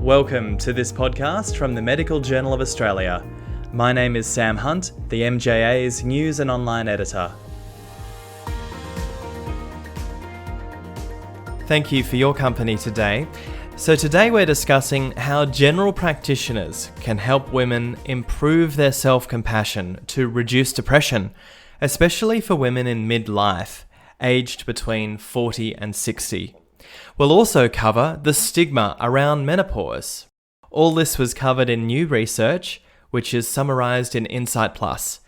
Welcome to this podcast from the Medical Journal of Australia. My name is Sam Hunt, the MJA's News and Online Editor. Thank you for your company today. So today we're discussing how general practitioners can help women improve their self-compassion to reduce depression, especially for women in midlife, aged between 40 and 60. We'll also cover the stigma around menopause. All this was covered in new research, which is summarised in Insight Plus,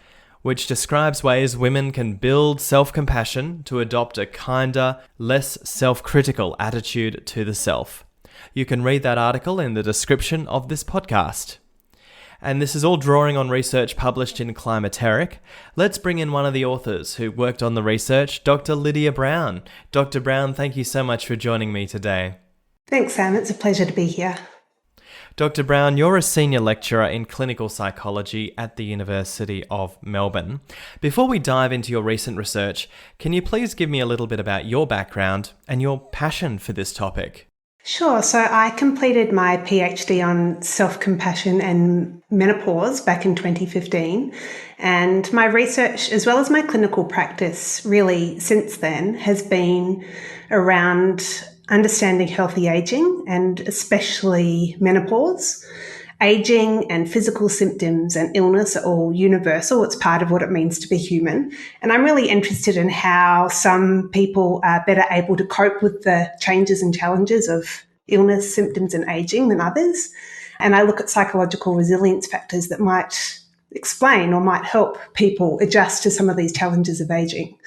which describes ways women can build self-compassion to adopt a kinder, less self-critical attitude to the self. You can read that article in the description of this podcast. And this is all drawing on research published in Climateric. Let's bring in one of the authors who worked on the research, Dr Lydia Brown. Dr Brown, thank you so much for joining me today. Thanks, Sam. It's a pleasure to be here. Dr Brown, you're a senior lecturer in clinical psychology at the University of Melbourne. Before we dive into your recent research, can you please give me a little bit about your background and your passion for this topic? Sure. So I completed my PhD on self-compassion and menopause back in 2015. And my research, as well as my clinical practice, really since then has been around understanding healthy aging and especially menopause. Aging and physical symptoms and illness are all universal. It's part of what it means to be human. And I'm really interested in how some people are better able to cope with the changes and challenges of illness, symptoms, and aging than others. And I look at psychological resilience factors that might explain or might help people adjust to some of these challenges of aging.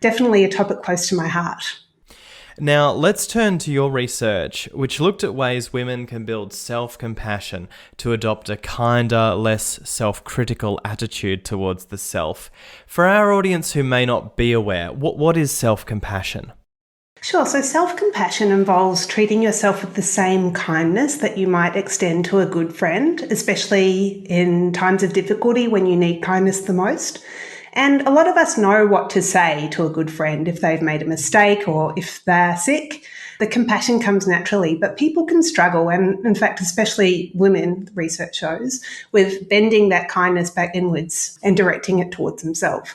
Definitely a topic close to my heart. Now, let's turn to your research, which looked at ways women can build self-compassion to adopt a kinder, less self-critical attitude towards the self. For our audience who may not be aware, what is self-compassion? Sure. So self-compassion involves treating yourself with the same kindness that you might extend to a good friend, especially in times of difficulty when you need kindness the most. And a lot of us know what to say to a good friend if they've made a mistake or if they're sick. The compassion comes naturally, but people can struggle, and in fact, especially women, research shows, with bending that kindness back inwards and directing it towards themselves.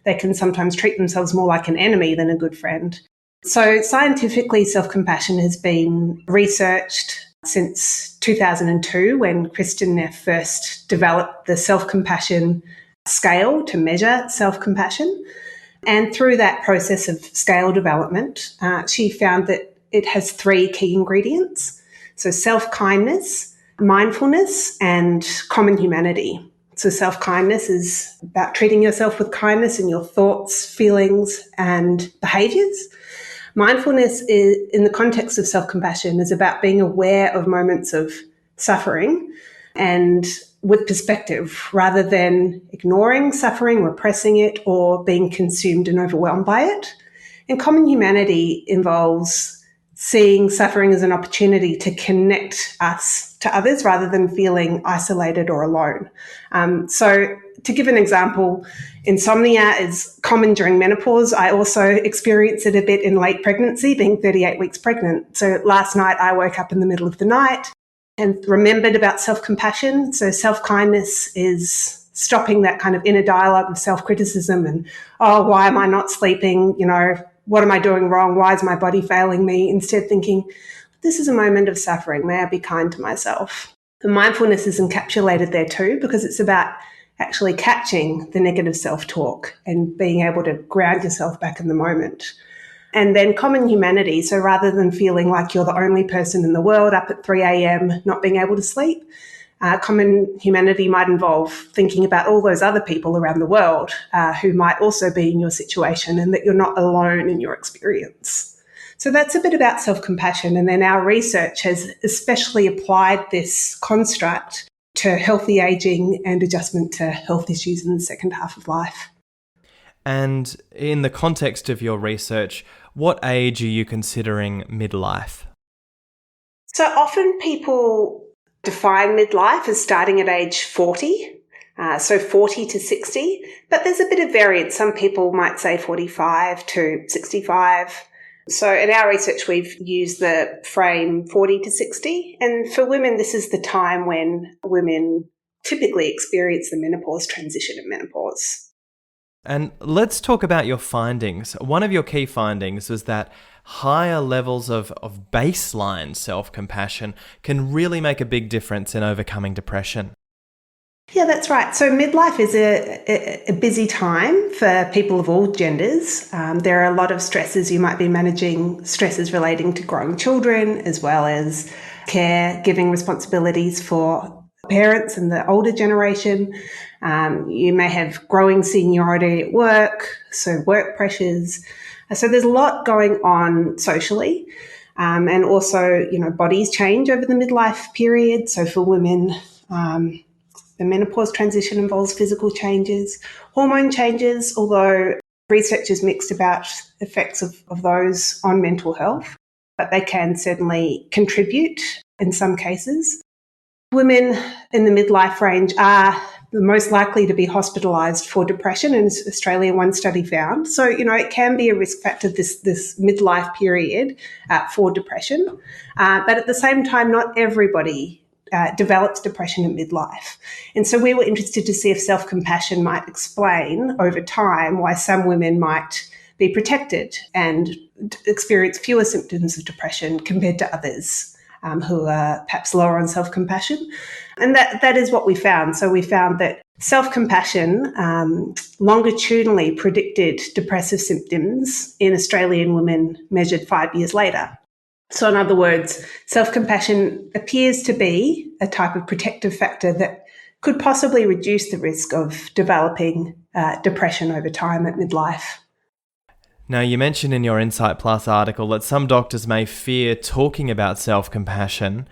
They can sometimes treat themselves more like an enemy than a good friend. So scientifically, self-compassion has been researched since 2002 when Kristin Neff first developed the self-compassion scale to measure self-compassion. And through that process of scale development, she found that it has three key ingredients. So self-kindness, mindfulness, and common humanity. So self-kindness is about treating yourself with kindness in your thoughts, feelings, and behaviours. Mindfulness is, in the context of self-compassion, is about being aware of moments of suffering and with perspective rather than ignoring suffering, repressing it, or being consumed and overwhelmed by it. And common humanity involves seeing suffering as an opportunity to connect us to others rather than feeling isolated or alone. So to give an example, insomnia is common during menopause. I also experience it a bit in late pregnancy, being 38 weeks pregnant. So last night I woke up in the middle of the night and remembered about self-compassion. So self-kindness is stopping that kind of inner dialogue of self-criticism and, oh, why am I not sleeping? What am I doing wrong? Why is my body failing me? Instead thinking, this is a moment of suffering. May I be kind to myself? The mindfulness is encapsulated there too, because it's about actually catching the negative self-talk and being able to ground yourself back in the moment. And then common humanity. So rather than feeling like you're the only person in the world up at 3 a.m. not being able to sleep, common humanity might involve thinking about all those other people around the world who might also be in your situation and that you're not alone in your experience. So that's a bit about self-compassion. And then our research has especially applied this construct to healthy aging and adjustment to health issues in the second half of life. And in the context of your research, what age are you considering midlife? So often people define midlife as starting at age 40, so 40 to 60, but there's a bit of variance. Some people might say 45 to 65. So in our research, we've used the frame 40 to 60. And for women, this is the time when women typically experience the menopause, transition and menopause. And let's talk about your findings. One of your key findings was that higher levels of baseline self-compassion can really make a big difference in overcoming depression. Yeah, that's right. So midlife is a busy time for people of all genders. There are a lot of stresses. You might be managing stresses relating to growing children, as well as caregiving responsibilities for parents and the older generation. You may have growing seniority at work, so work pressures. So there's a lot going on socially. And also, bodies change over the midlife period. So for women, the menopause transition involves physical changes, hormone changes, although research is mixed about effects of those on mental health, but they can certainly contribute in some cases. Women in the midlife range are the most likely to be hospitalised for depression, in Australia, one study found. So, it can be a risk factor, this midlife period for depression. But at the same time, not everybody develops depression at midlife. And so we were interested to see if self-compassion might explain over time why some women might be protected and experience fewer symptoms of depression compared to others who are perhaps lower on self-compassion. And that is what we found. So we found that self-compassion longitudinally predicted depressive symptoms in Australian women measured 5 years later. So in other words, self-compassion appears to be a type of protective factor that could possibly reduce the risk of developing depression over time at midlife. Now, you mentioned in your Insight Plus article that some doctors may fear talking about self-compassion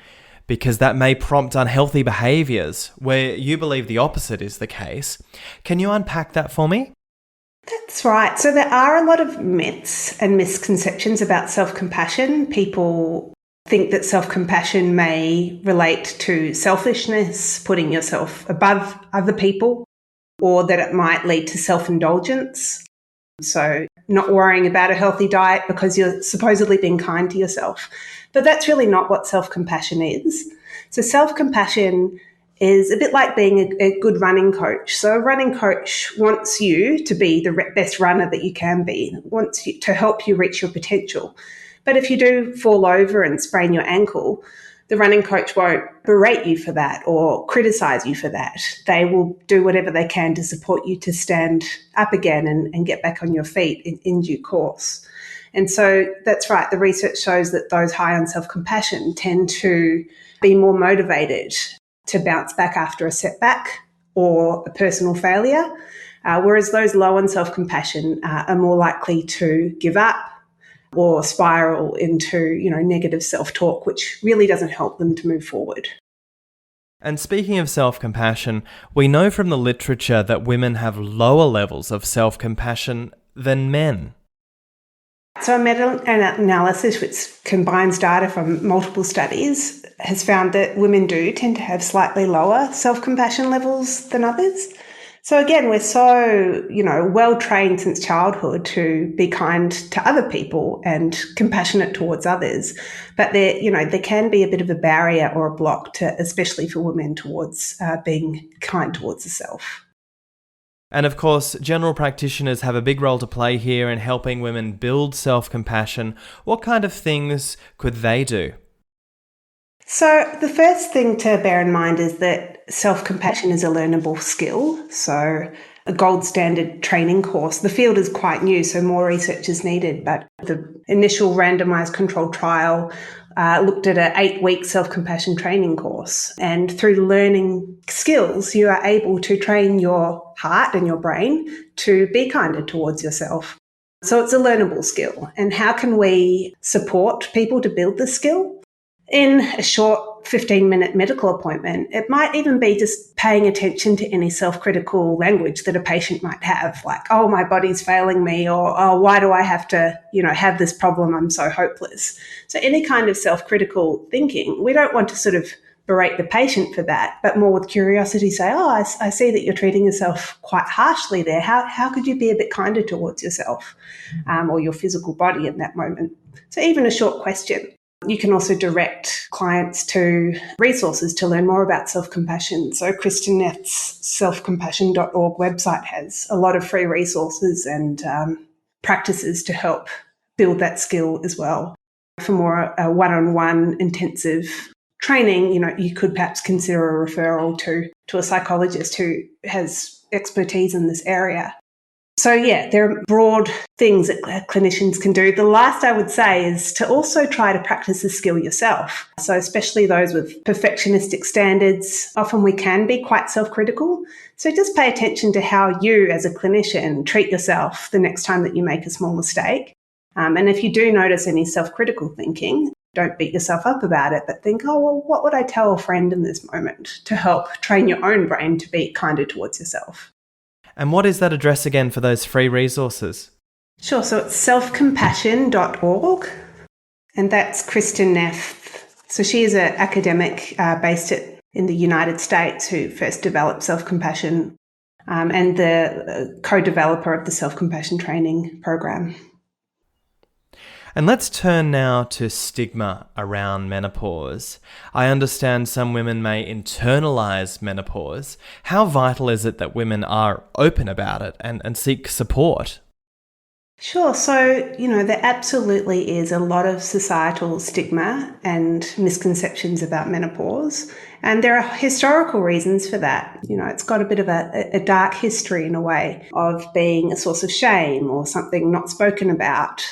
because that may prompt unhealthy behaviours, where you believe the opposite is the case. Can you unpack that for me? That's right. So there are a lot of myths and misconceptions about self-compassion. People think that self-compassion may relate to selfishness, putting yourself above other people, or that it might lead to self-indulgence. So not worrying about a healthy diet because you're supposedly being kind to yourself. But that's really not what self-compassion is. So self-compassion is a bit like being a good running coach. So a running coach wants you to be the best runner that you can be, wants you to help you reach your potential. But if you do fall over and sprain your ankle, the running coach won't berate you for that or criticize you for that. They will do whatever they can to support you to stand up again and get back on your feet in due course. And so that's right. The research shows that those high on self-compassion tend to be more motivated to bounce back after a setback or a personal failure, whereas those low on self-compassion are more likely to give up or spiral into, negative self-talk, which really doesn't help them to move forward. And speaking of self-compassion, we know from the literature that women have lower levels of self-compassion than men. So a meta-analysis which combines data from multiple studies has found that women do tend to have slightly lower self-compassion levels than others. So again, we're so, well trained since childhood to be kind to other people and compassionate towards others. But there can be a bit of a barrier or a block to, especially for women, towards being kind towards the self. And of course, general practitioners have a big role to play here in helping women build self-compassion. What kind of things could they do? So the first thing to bear in mind is that self-compassion is a learnable skill. So a gold standard training course. The field is quite new, so more research is needed. But the initial randomized controlled trial looked at an 8-week self-compassion training course. And through learning skills, you are able to train your heart and your brain to be kinder towards yourself. So it's a learnable skill. And how can we support people to build this skill? In a short 15-minute medical appointment, it might even be just paying attention to any self-critical language that a patient might have, like, oh, my body's failing me, or, oh, why do I have to, have this problem? I'm so hopeless. So any kind of self-critical thinking, we don't want to sort of berate the patient for that, but more with curiosity say, oh, I see that you're treating yourself quite harshly there. How could you be a bit kinder towards yourself or your physical body in that moment? So even a short question. You can also direct clients to resources to learn more about self-compassion. So Kristen Neff's selfcompassion.org website has a lot of free resources and practices to help build that skill as well. For more one-on-one intensive training, you could perhaps consider a referral to a psychologist who has expertise in this area. So yeah, there are broad things that clinicians can do. The last I would say is to also try to practice the skill yourself. So especially those with perfectionistic standards, often we can be quite self-critical. So just pay attention to how you as a clinician treat yourself the next time that you make a small mistake. And if you do notice any self-critical thinking, don't beat yourself up about it, but think, what would I tell a friend in this moment to help train your own brain to be kinder towards yourself? And what is that address again for those free resources? Sure, so it's selfcompassion.org, and that's Kristen Neff. So she is an academic based in the United States who first developed self-compassion and the co-developer of the self-compassion training program. And let's turn now to stigma around menopause. I understand some women may internalize menopause. How vital is it that women are open about it and seek support? Sure. So, there absolutely is a lot of societal stigma and misconceptions about menopause. And there are historical reasons for that. It's got a bit of a dark history in a way of being a source of shame or something not spoken about.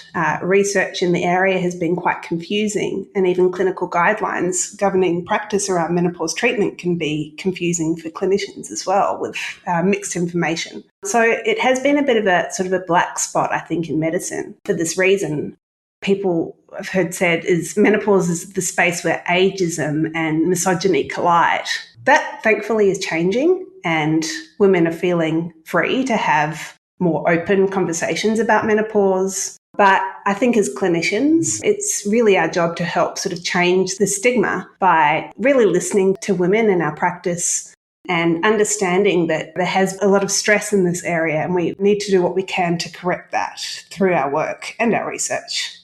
Research in the area has been quite confusing, and even clinical guidelines governing practice around menopause treatment can be confusing for clinicians as well, with mixed information. So it has been a bit of a sort of a black spot, I think, in medicine for this reason. People I've heard said is menopause is the space where ageism and misogyny collide. That thankfully is changing, and women are feeling free to have more open conversations about menopause. But I think as clinicians, it's really our job to help sort of change the stigma by really listening to women in our practice and understanding that there has a lot of stress in this area, and we need to do what we can to correct that through our work and our research.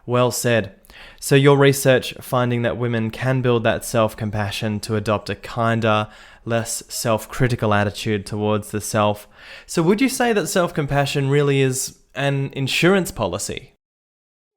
Well said. So your research finding that women can build that self-compassion to adopt a kinder, less self-critical attitude towards the self. So would you say that self-compassion really is an insurance policy?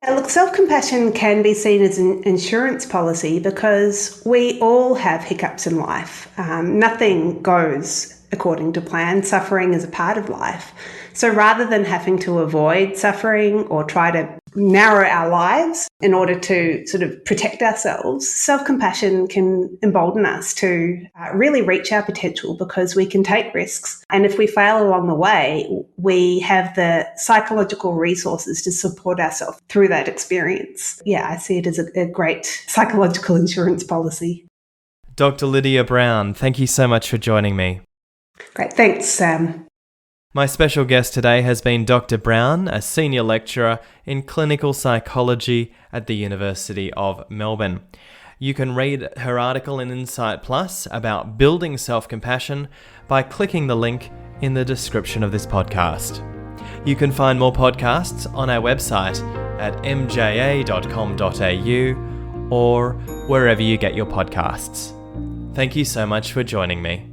Look, self-compassion can be seen as an insurance policy because we all have hiccups in life. Nothing goes according to plan. Suffering is a part of life. So rather than having to avoid suffering or try to narrow our lives in order to sort of protect ourselves, self-compassion can embolden us to really reach our potential because we can take risks. And if we fail along the way, we have the psychological resources to support ourselves through that experience. Yeah, I see it as a great psychological insurance policy. Dr. Lydia Brown, thank you so much for joining me. Great, thanks, Sam. My special guest today has been Dr. Brown, a senior lecturer in clinical psychology at the University of Melbourne. You can read her article in Insight Plus about building self-compassion by clicking the link in the description of this podcast. You can find more podcasts on our website at mja.com.au or wherever you get your podcasts. Thank you so much for joining me.